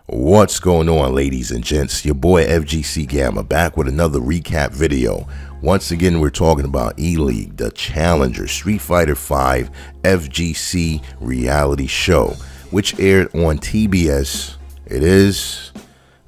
What's going on, ladies and gents? Your boy FGC Gamma back with another recap video. Once again, we're talking about ELEAGUE The Challenger Street Fighter V FGC reality show, which aired on TBS. It is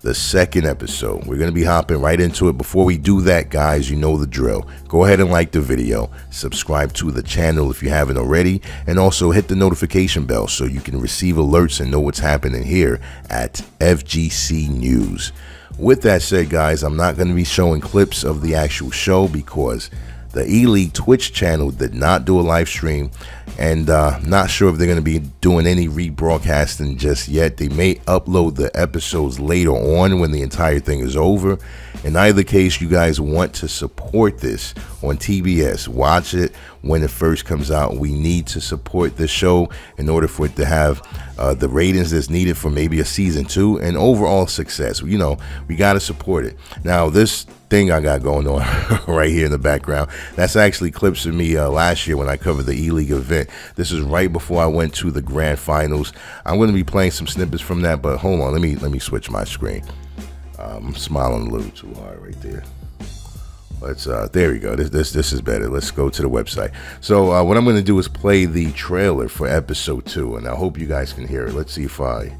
the second episode. We're going to be hopping right into it. Before we do that, guys, you know the drill. Go ahead and like the video, subscribe to the channel if you haven't already, and also hit the notification bell so you can receive alerts and know what's happening here at FGC News. With that said, guys, I'm not going to be showing clips of the actual show because the ELEAGUE Twitch channel did not do a live stream, and not sure if they're going to be doing any rebroadcasting just yet. They may upload the episodes later on when the entire thing is over. In either case, you guys want to support this on TBS. Watch it when it first comes out. We need to support this show in order for it to have the ratings that's needed for maybe a season 2 and overall success. You know, we got to support it. Now, this thing I got going on right here in the background, that's actually clips of me last year when I covered the ELEAGUE event. This is right before I went to the grand finals. I'm going to be playing some snippets from that, but hold on, let me switch my screen. I'm smiling a little too hard right there. Let's there we go. This is better. Let's go to the website. So what I'm going to do is play the trailer for episode 2, and I hope you guys can hear it. Let's see if I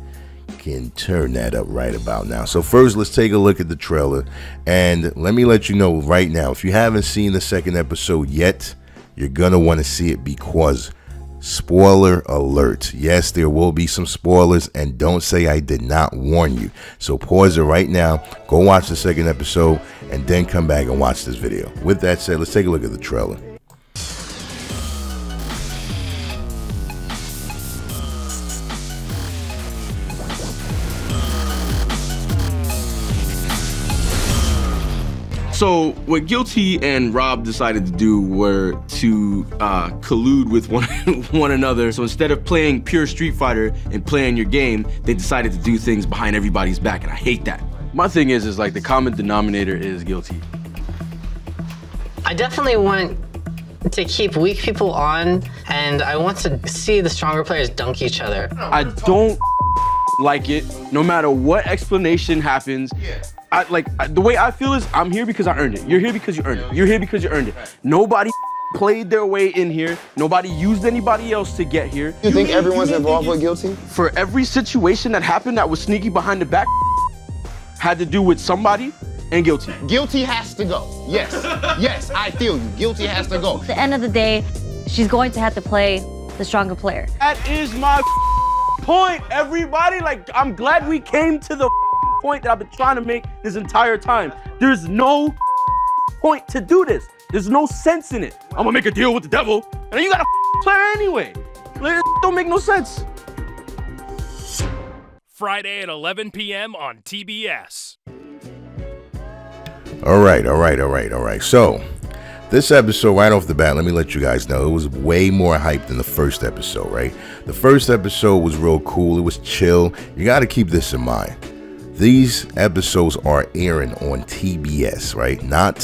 can turn that up right about now. So first, let's take a look at the trailer, and let me let you know right now, if you haven't seen the second episode yet, you're gonna want to see it because spoiler alert. Yes, there will be some spoilers, and don't say I did not warn you. So pause it right now, go watch the second episode, and then come back and watch this video. With that said, let's take a look at the trailer. So what Gllty and Rob decided to do were to collude with one another. So instead of playing pure Street Fighter and playing your game, they decided to do things behind everybody's back, and I hate that. My thing is like the common denominator is Gllty. I definitely want to keep weak people on, and I want to see the stronger players dunk each other. I don't like it, no matter what explanation happens. The way I feel is I'm here because I earned it. You're here because you earned it. You're here because you earned it. Nobody played their way in here. Nobody used anybody else to get here. You think everyone's involved with Gllty? For every situation that happened that was sneaky behind the back had to do with somebody and Gllty. Gllty has to go. Yes. Yes, I feel you. Gllty has to go. At the end of the day, she's going to have to play the stronger player. That is my point, everybody. Like, I'm glad we came to the point that I've been trying to make this entire time. There's no point to do this. There's no sense in it. I'm gonna make a deal with the devil, and then you gotta play her anyway. Like, don't make no sense. Friday at 11 p.m. on TBS. All right. So this episode, right off the bat, let me let you guys know, it was way more hype than the first episode, right? The first episode was real cool. It was chill. You got to keep this in mind. These episodes are airing on TBS, right? Not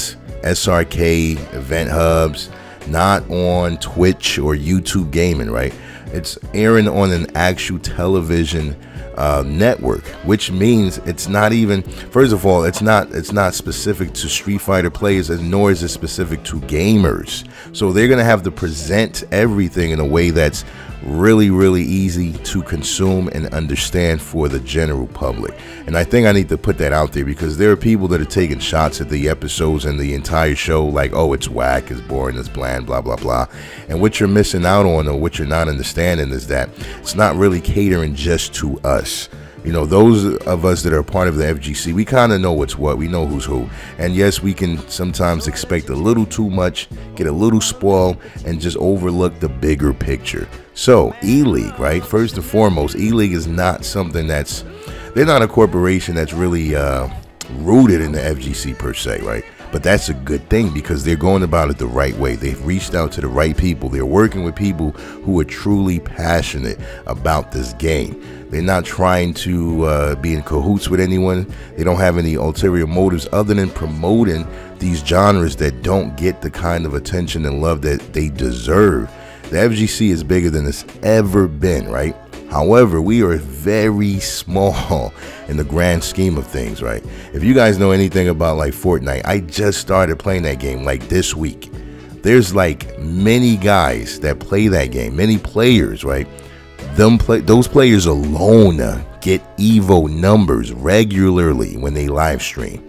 SRK, Event Hubs, not on Twitch or YouTube Gaming, right? It's airing on an actual television network, which means it's not even, first of all, it's not specific to Street Fighter players, nor is it specific to gamers. So they're gonna have to present everything in a way that's really easy to consume and understand for the general public. And I think I need to put that out there because there are people that are taking shots at the episodes and the entire show like, oh, it's whack, it's boring, it's bland, blah blah blah. And what you're missing out on, or what you're not understanding, is that it's not really catering just to us. You know, those of us that are part of the FGC, we kind of know what's what. We know who's who. And yes, we can sometimes expect a little too much, get a little spoiled, and just overlook the bigger picture. So, ELEAGUE, right? First and foremost, ELEAGUE is not something that's, they're not a corporation that's really rooted in the FGC per se, right? But that's a good thing because they're going about it the right way. They've reached out to the right people. They're working with people who are truly passionate about this game. They're not trying to be in cahoots with anyone. They don't have any ulterior motives other than promoting these genres that don't get the kind of attention and love that they deserve. The FGC is bigger than it's ever been, right? However, we are very small in the grand scheme of things, right? If you guys know anything about like Fortnite, I just started playing that game like this week. There's like many guys that play that game, many players, right? Those players alone get Evo numbers regularly when they live stream.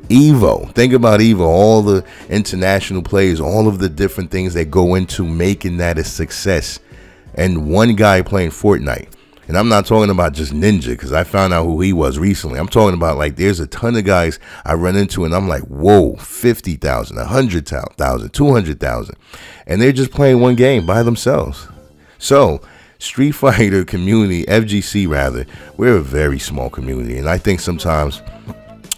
Evo, think about Evo, all the international players, all of the different things that go into making that a success. And one guy playing Fortnite, and I'm not talking about just Ninja, because I found out who he was recently. I'm talking about like there's a ton of guys I run into and I'm like, whoa, 50,000, 100,000, 200,000, and they're just playing one game by themselves. So Street Fighter community, FGC rather, we're a very small community, and I think sometimes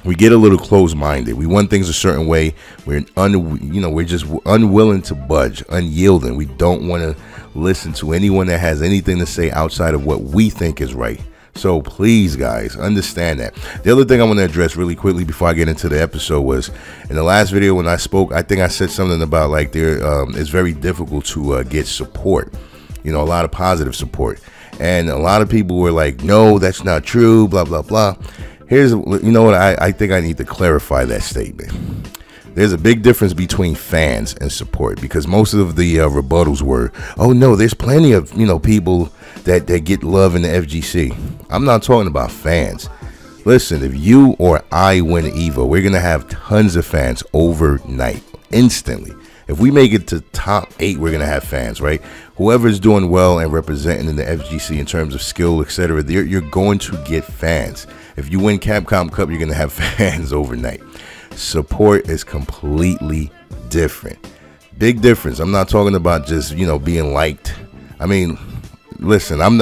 we get a little closed-minded. We want things a certain way. We're just unwilling to budge, unyielding. We don't want to listen to anyone that has anything to say outside of what we think is right. So please, guys, understand that. The other thing I want to address really quickly before I get into the episode was, in the last video when I spoke, I think I said something about like it's very difficult to get support. You know, a lot of positive support. And a lot of people were like, no, that's not true, blah, blah, blah. Here's, you know what, I think I need to clarify that statement. There's a big difference between fans and support, because most of the rebuttals were, oh no, there's plenty of, you know, people that get love in the FGC. I'm not talking about fans. Listen, if you or I win Evo, we're going to have tons of fans overnight, instantly. If we make it to top 8, we're going to have fans, right? Whoever's doing well and representing in the FGC in terms of skill, etc., you're going to get fans. If you win Capcom Cup, you're going to have fans overnight. Support is completely different. Big difference. I'm not talking about just, you know, being liked. I mean, listen, I'm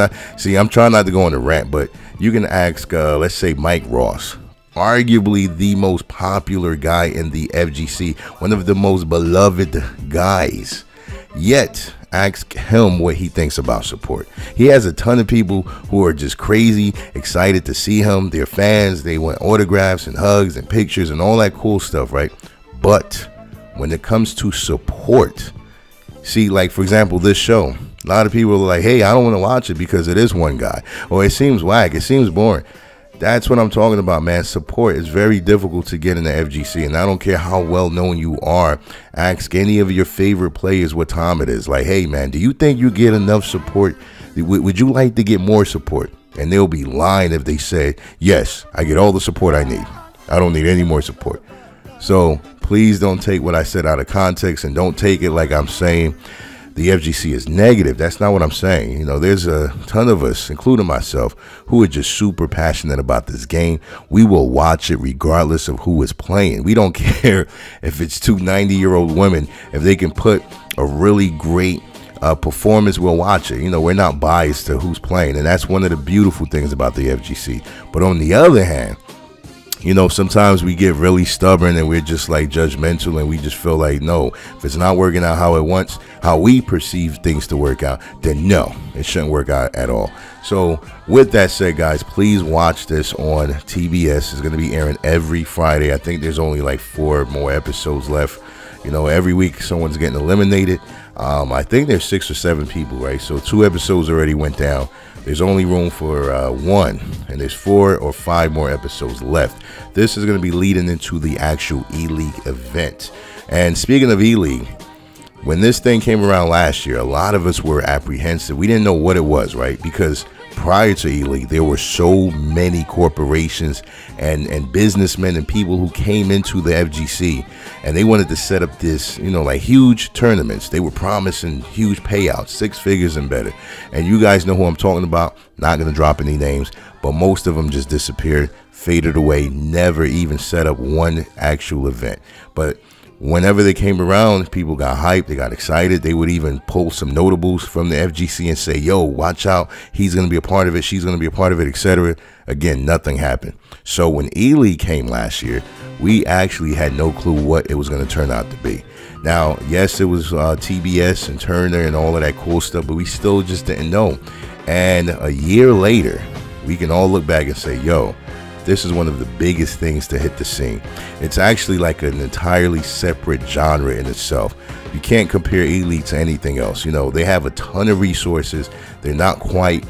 trying not to go on a rant, but you can ask, let's say, Mike Ross. Arguably the most popular guy in the FGC, one of the most beloved guys. Yet, ask him what he thinks about support. He has a ton of people who are just crazy, excited to see him. They're fans. They want autographs and hugs and pictures and all that cool stuff, right? But when it comes to support, see, like, for example, this show, a lot of people are like, hey, I don't want to watch it because it is one guy, or it seems whack, it seems boring. That's what I'm talking about, man. Support is very difficult to get in the FGC, and I don't care how well known you are. Ask any of your favorite players what time it is. Like, hey, man, do you think you get enough support? Would you like to get more support? And they'll be lying if they say, yes, I get all the support I need. I don't need any more support. So please don't take what I said out of context, and don't take it like I'm saying the FGC is negative. That's not what I'm saying. You know, there's a ton of us, including myself, who are just super passionate about this game. We will watch it regardless of who is playing. We don't care if it's two 90-year-old women. If they can put a really great performance, we'll watch it. You know, we're not biased to who's playing, and that's one of the beautiful things about the FGC. But on the other hand, you know, sometimes we get really stubborn and we're just like judgmental, and we just feel like, no, if it's not working out how we perceive things to work out, then no, it shouldn't work out at all. So with that said, guys, please watch this on TBS. It's going to be airing every Friday. I think there's only like 4 more episodes left. You know, every week someone's getting eliminated. I think there's 6 or 7 people, right? So 2 episodes already went down. There's only room for 1, and there's 4 or 5 more episodes left. This is going to be leading into the actual ELEAGUE event. And speaking of ELEAGUE, when this thing came around last year, a lot of us were apprehensive. We didn't know what it was, right? Because prior to ELEAGUE, there were so many corporations and businessmen and people who came into the FGC, and they wanted to set up this, you know, like huge tournaments. They were promising huge payouts, 6 figures and better. And you guys know who I'm talking about. Not going to drop any names, but most of them just disappeared, faded away, never even set up one actual event. But whenever they came around, people got hyped, they got excited. They would even pull some notables from the FGC and say, yo, watch out, he's going to be a part of it, she's going to be a part of it, etc. Again, nothing happened. So when ELEAGUE came last year, we actually had no clue what it was going to turn out to be. Now, yes, it was TBS and Turner and all of that cool stuff, but we still just didn't know. And a year later, we can all look back and say, yo, this is one of the biggest things to hit the scene. It's actually like an entirely separate genre in itself. You can't compare ELEAGUE to anything else. You know, they have a ton of resources. They're not quite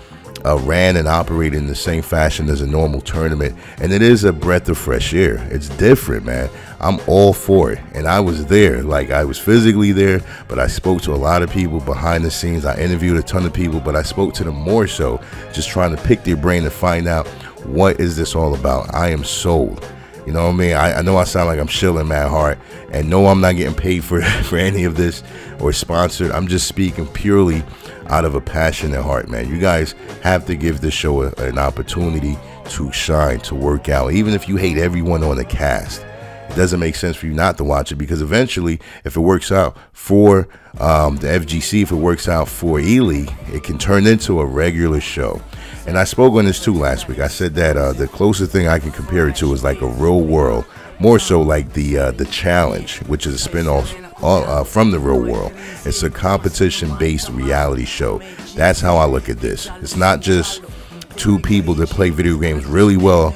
ran and operated in the same fashion as a normal tournament, and it is a breath of fresh air. It's different, man. I'm all for it, and I was there. Like, I was physically there, but I spoke to a lot of people behind the scenes. I interviewed a ton of people, but I spoke to them more so just trying to pick their brain to find out, what is this all about? I am sold. You know what I mean? I know I sound like I'm shilling mad hard, and no, I'm not getting paid for any of this or sponsored. I'm just speaking purely out of a passionate heart, man. You guys have to give this show an opportunity to shine, to work out. Even if you hate everyone on the cast, it doesn't make sense for you not to watch it, because eventually, if it works out for the FGC, if it works out for ELEAGUE, it can turn into a regular show. And I spoke on this too last week. I said that the closest thing I can compare it to is like a real world, more so like the Challenge, which is a spin-off from the real world. It's a competition-based reality show. That's how I look at this. It's not just two people that play video games really well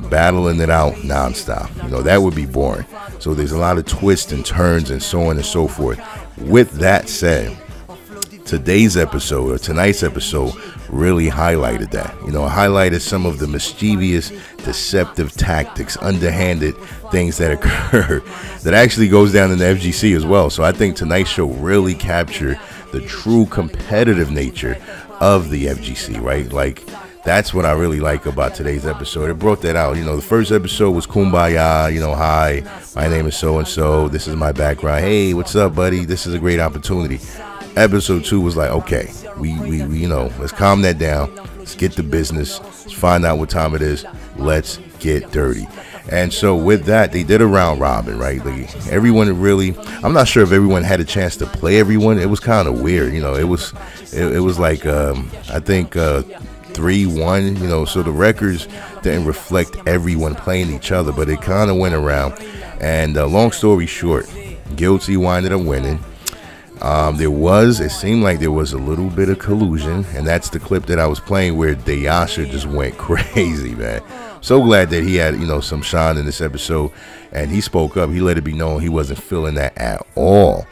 battling it out nonstop. You know, that would be boring. So there's a lot of twists and turns and so on and so forth. With that said, today's episode, or tonight's episode, really highlighted that. You know, highlighted some of the mischievous, deceptive tactics, underhanded things that occur that actually goes down in the FGC as well. So I think tonight's show really captured the true competitive nature of the FGC, right? Like, that's what I really like about today's episode. It brought that out. You know, the first episode was kumbaya, you know, hi, my name is so-and-so, this is my background, hey, what's up, buddy, this is a great opportunity. Episode 2 was like, okay, we you know, let's calm that down, let's get to business, let's find out what time it is, let's get dirty. And so with that, they did a round robin, right? Like, everyone really, I'm not sure if everyone had a chance to play everyone. It was kind of weird, you know. It was like I think 3-1, you know, so the records didn't reflect everyone playing each other, but it kind of went around. And long story short, Gllty winded up winning. It seemed like there was a little bit of collusion, and that's the clip that I was playing where Dayasha just went crazy, man. So glad that he had, you know, some shine in this episode, and he spoke up. He let it be known he wasn't feeling that at all.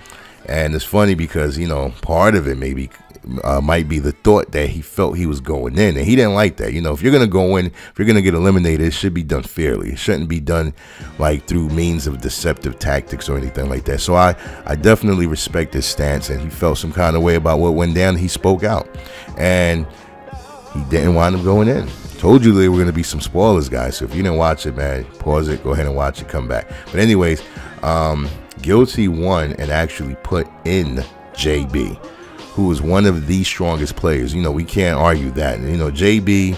And it's funny because, you know, part of it maybe might be the thought that he felt he was going in, and he didn't like that. You know, if you're gonna go in, if you're gonna get eliminated, it should be done fairly. It shouldn't be done like through means of deceptive tactics or anything like that. So I definitely respect his stance, and he felt some kind of way about what went down. He spoke out, and he didn't wind up going in. Told you there were gonna be some spoilers, guys, so if you didn't watch it, man, pause it, go ahead and watch it, come back. But anyways, Gllty won and actually put in JB, who is one of the strongest players. You know, we can't argue that. You know, JB,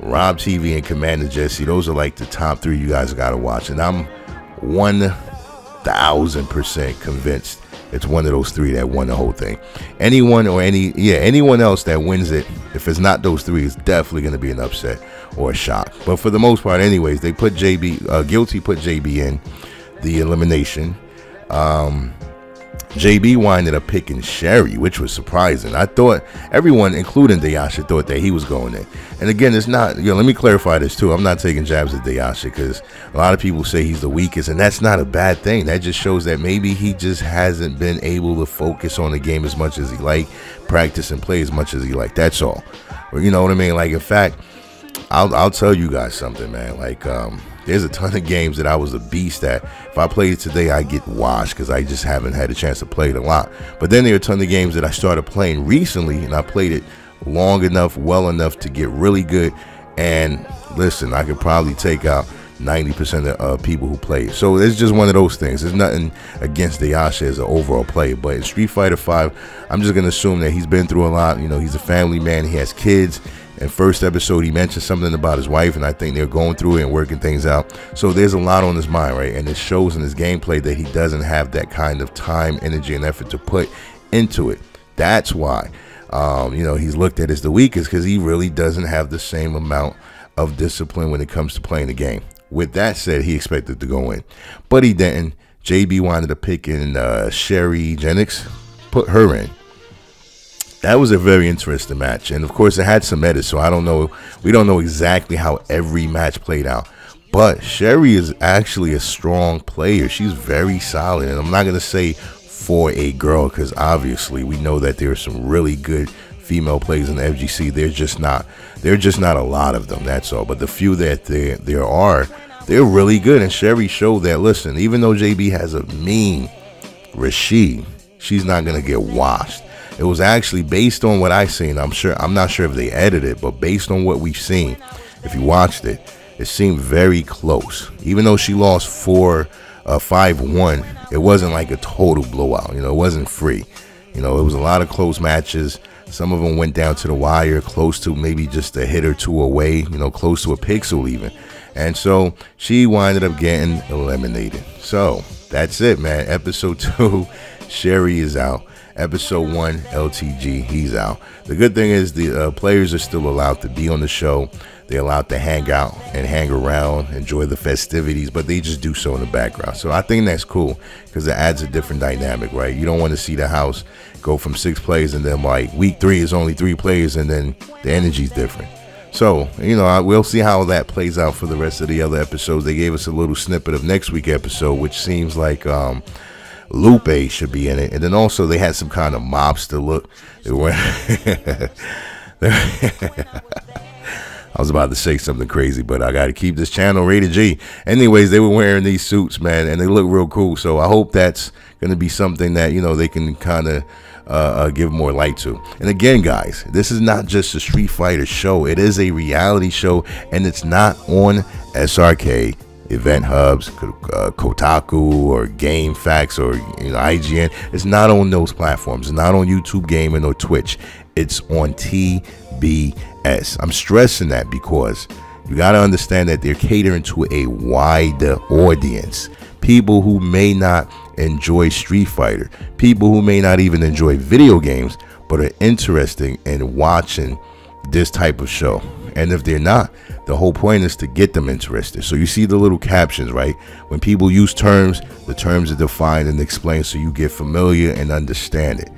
RobTV, and Commander Jesse, those are like the top 3 you guys got to watch. And I'm 1000% convinced it's one of those 3 that won the whole thing. Anyone else that wins it, if it's not those 3, it's definitely going to be an upset or a shock. But for the most part, anyways, they put Gllty put JB in the elimination. JB winded up picking Sherry, which was surprising. I thought everyone, including Dayasha, thought that he was going in. And again, it's not, you know, let me clarify this too. I'm not taking jabs at Dayasha, because a lot of people say he's the weakest, and that's not a bad thing. That just shows that maybe he just hasn't been able to focus on the game as much as he liked, practice and play as much as he liked. That's all. Or, you know what I mean? Like, in fact, I'll tell you guys something, man. Like, there's a ton of games that I was a beast at. If I played it today, I get washed because I just haven't had a chance to play it a lot. But then there are a ton of games that I started playing recently, and I played it long enough, well enough to get really good. And listen, I could probably take out 90% of people who play. So it's just one of those things. There's nothing against Dayasha as an overall player, but in Street Fighter V, I'm just gonna assume that he's been through a lot. You know, he's a family man, he has kids. In first episode, he mentioned something about his wife, and I think they're going through it and working things out. So there's a lot on his mind, right? And it shows in his gameplay that he doesn't have that kind of time, energy, and effort to put into it. That's why, you know, he's looked at as the weakest, because he really doesn't have the same amount of discipline when it comes to playing the game. With that said, he expected to go in, but he didn't. JB wanted to pick in Sherry Jenix, put her in. That was a very interesting match, and of course it had some edits, so I don't know, we don't know exactly how every match played out. But Sherry is actually a strong player. She's very solid, and I'm not going to say for a girl, because obviously we know that there are some really good female players in the FGC. There's just not a lot of them, that's all. But the few that there are, they're really good. And Sherry showed that, listen, even though JB has a mean Rashid, she's not gonna get washed. It was actually based on what I seen. I'm not sure if they edited it, but based on what we've seen, if you watched it, it seemed very close. Even though she lost 5-1, it wasn't like a total blowout. You know, it wasn't free. You know, it was a lot of close matches. Some of them went down to the wire, close to maybe just a hit or two away, you know, close to a pixel even. And so she winded up getting eliminated. So that's it, man. Episode 2, Sherry is out. Episode 1, LTG, he's out. The good thing is the players are still allowed to be on the show. They're allowed to hang out and hang around, enjoy the festivities, but they just do so in the background. So I think that's cool because it adds a different dynamic, right? You don't want to see the house go from 6 players and then like week 3 is only 3 players and then the energy's different. So, you know, we'll see how that plays out for the rest of the other episodes. They gave us a little snippet of next week's episode, which seems like Lupe should be in it. And then also they had some kind of mobster look. They were I was about to say something crazy, but I got to keep this channel rated G. Anyways, they were wearing these suits, man, and they look real cool. So I hope that's going to be something that, you know, they can kind of give more light to. And again, guys, this is not just a Street Fighter show. It is a reality show, and it's not on SRK, Event Hubs, Kotaku, or Game Facts, or, you know, IGN. It's not on those platforms. It's not on YouTube Gaming or Twitch. It's on TBS. I'm stressing that because you got to understand that they're catering to a wider audience. People who may not enjoy Street Fighter, people who may not even enjoy video games, but are interested in watching this type of show. And if they're not, the whole point is to get them interested. So you see the little captions, right? When people use terms, the terms are defined and explained so you get familiar and understand it.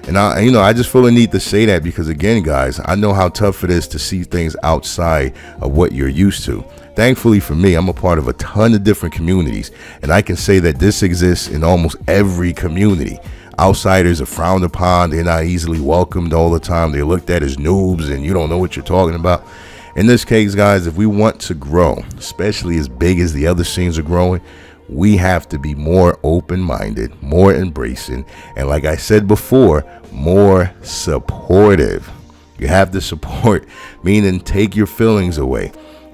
And I just feel the need to say that because, again, guys, I know how tough it is to see things outside of what you're used to. Thankfully for me, I'm a part of a ton of different communities, and I can say that this exists in almost every community. Outsiders are frowned upon. They're not easily welcomed all the time. They're looked at as noobs and you don't know what you're talking about. In this case, guys, if we want to grow, especially as big as the other scenes are growing, we have to be more open-minded, more embracing, and like I said before, more supportive. You have to support, meaning take your feelings away.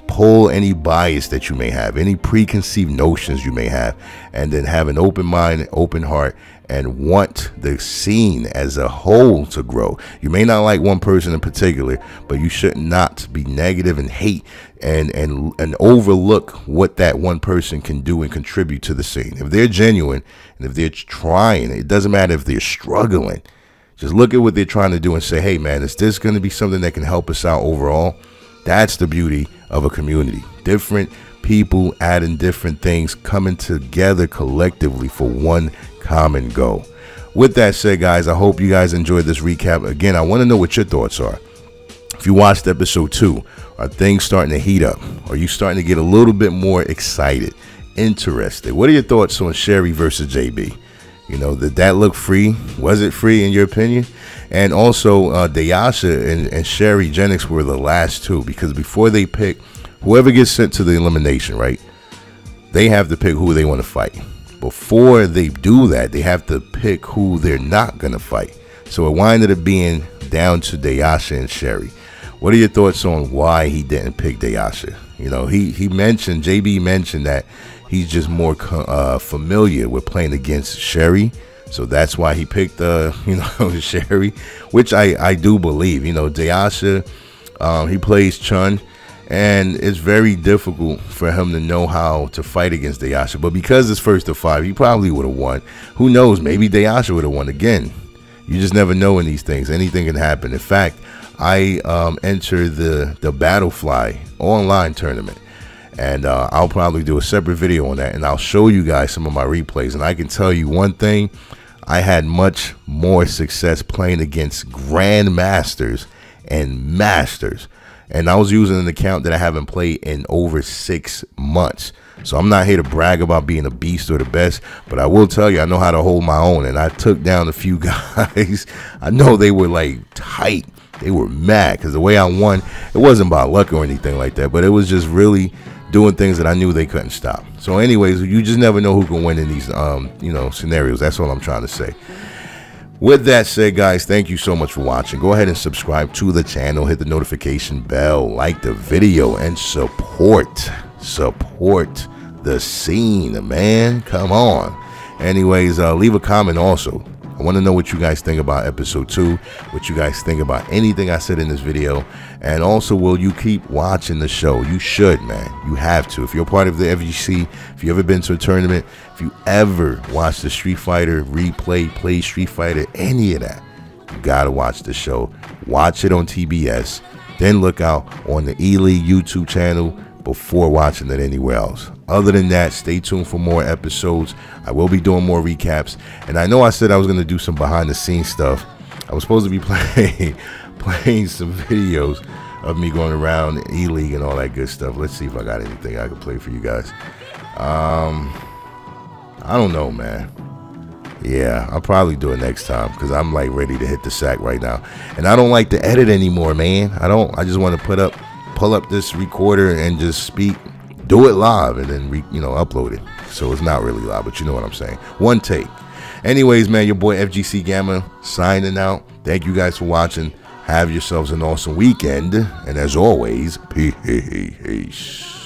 Pull any bias that you may have, any preconceived notions you may have, and then have an open mind, open heart, and want the scene as a whole to grow. You may not like one person in particular, but you should not be negative and hate and overlook what that one person can do and contribute to the scene. If they're genuine and if they're trying, it doesn't matter if they're struggling. Just look at what they're trying to do and say, hey, man, is this going to be something that can help us out overall? That's the beauty of a community. Different people adding different things, coming together collectively for one common goal. With that said, guys, I hope you guys enjoyed this recap. Again, I want to know what your thoughts are. If you watched episode 2, are things starting to heat up? Are you starting to get a little bit more excited, interested? What are your thoughts on Sherry versus JB? You know, did that look free? Was it free in your opinion? And also, Dayasha and Sherry Jenix were the last two, because before they pick whoever gets sent to the elimination, right, they have to pick who they want to fight. Before they do that, they have to pick who they're not going to fight. So it winded up being down to Dayasha and Sherry. What are your thoughts on why he didn't pick Dayasha? You know, he mentioned, JB mentioned that he's just more familiar with playing against Sherry. So that's why he picked, you know, Sherry, which I do believe. You know, Dayasha, he plays Chun, and it's very difficult for him to know how to fight against Dayasha. But because it's first to 5, he probably would have won. Who knows? Maybe Dayasha would have won again. You just never know in these things. Anything can happen. In fact, I entered the Battlefly online tournament, and I'll probably do a separate video on that, and I'll show you guys some of my replays. And I can tell you one thing, I had much more success playing against grandmasters and masters, and I was using an account that I haven't played in over 6 months. So I'm not here to brag about being a beast or the best, but I will tell you I know how to hold my own, and I took down a few guys. I know they were like tight, They were mad because the way I won, it wasn't about luck or anything like that, but it was just really doing things that I knew they couldn't stop. So anyways, you just never know who can win in these you know, scenarios. That's all I'm trying to say. With that said, guys, thank you so much for watching. Go ahead and subscribe to the channel, hit the notification bell, like the video, and support the scene, man. Come on. Anyways, leave a comment also. I want to know what you guys think about episode 2, what you guys think about anything I said in this video, and also, will you keep watching the show? You should, man. You have to. If you're part of the FGC, if you ever been to a tournament, if you ever watched the Street Fighter replay, play Street Fighter, any of that, you gotta watch the show. Watch it on TBS, then look out on the ELEAGUE YouTube channel before watching it anywhere else. Other than that, stay tuned for more episodes. I will be doing more recaps, and I know I said I was going to do some behind the scenes stuff. I was supposed to be playing some videos of me going around ELEAGUE and all that good stuff. Let's see if I got anything I can play for you guys. I don't know, man. Yeah, I'll probably do it next time because I'm like ready to hit the sack right now, and I don't like to edit anymore, man. I just want to pull up this recorder and just speak, do it live, and then upload it. So it's not really live, but you know what I'm saying. One take. Anyways, man, your boy FGC Gamma signing out. Thank you guys for watching. Have yourselves an awesome weekend, and as always, peace.